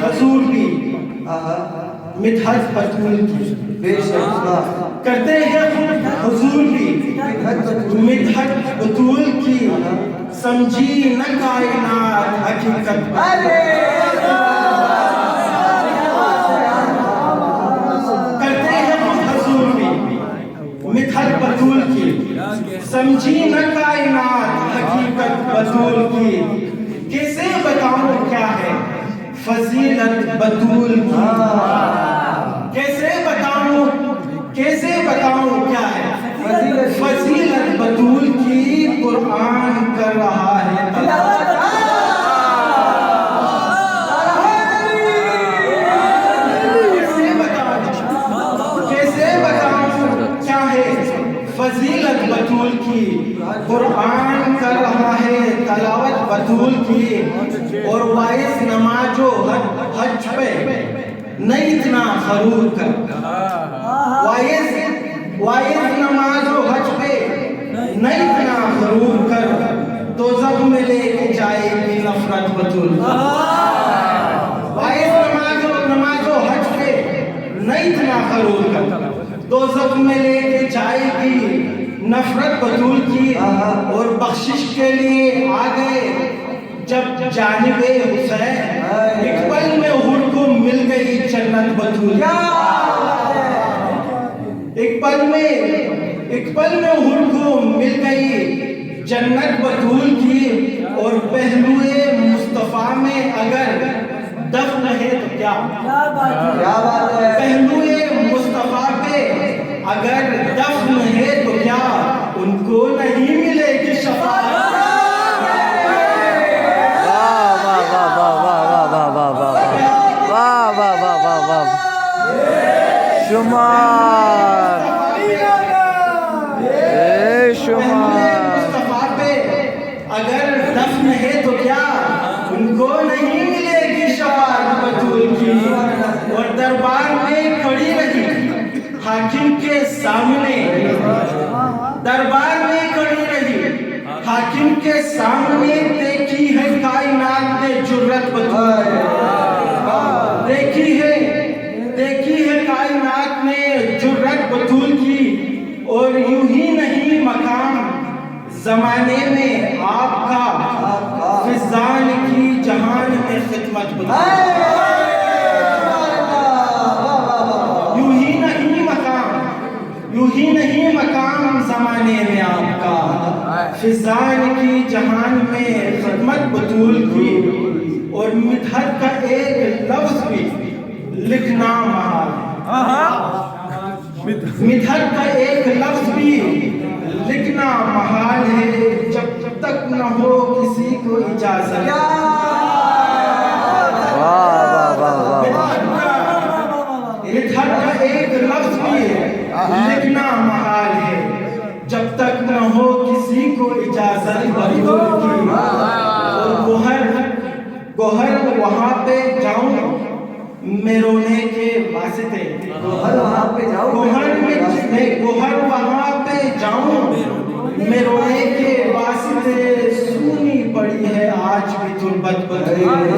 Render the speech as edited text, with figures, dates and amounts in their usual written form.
حضور بھی مدحت بطول کی بے شک کرتے ہیں خود حضور بھی مدحت بطول کی سمجھی نہ کائنات حقیقت کرتے ہیں خود حضور بھی مدحت بطول کی سمجھی نہ کائنات حقیقت بطول کی کیسے بتاؤں کیا ہے فضیلت بطول کی کیسے بتاؤں کیا ہے فضیلت بطول کی قرآن کر رہا ہے کیسے بتاؤں کیا ہے فضیلت بطول کی قرآن کر رہا ہے تلاوت بطول کی اور وائس نماز و حج پہ نہیں اتنا غرور کر وائس نماز و حج پہ نہیں اتنا غرور کر دوزخ میں لے کے جائے گی نفرت بطول وائس نماز و حج پہ نہیں اتنا غرور کر دوزخ میں لے کے جائے گی نفرت بطول کی اور بخشش کے لیے آ گئے جب جانب حسین ایک پل میں حور کو مل گئی جنت بطول ایک پل میں حور کو مل گئی جنت بطول کی اور پہلوئے مصطفیٰ میں اگر دفن ہے تو کیا پہلوئے مصطفیٰ پہ اگر دفن ہے تو کیا ان کو نہیں ملے گی شفاعت مصطفیٰ پہ اگر دفن ہے تو کیا ان کو نہیں ملے گی شفاعت بطول کی اور دربار میں کھڑی رہی حاکم کے سامنے دربار میں کھڑی رہی حاکم کے سامنے دیکھی ہے کائنات نے جرت بطول دیکھی ہے کائنات نے جرت بطول کی اور یوں ہی نہیں مقام زمانے میں آپ کا فضان کی جہان میں خدمت بطول یوں ہی نہیں مقام زمانے میں آپ کا فضان کی جہان میں خدمت بطول کی اور مدحت کا ایک لفظ بھی لکھنا محال مدحت کا ایک لفظ بھی لکھنا محال ہے جب تک نہ ہو کسی کو اجازت مدحت کا ایک لفظ بھی لکھنا محال ہے جب تک نہ ہو کسی کو اجازت بطول کی اور گوہر وہاں پہ جاؤں میں رونے کے واسطے گوہر وہاں پہ جاؤں میں رونے کے واسطے سونی پڑی ہے آج بھی تربت بطول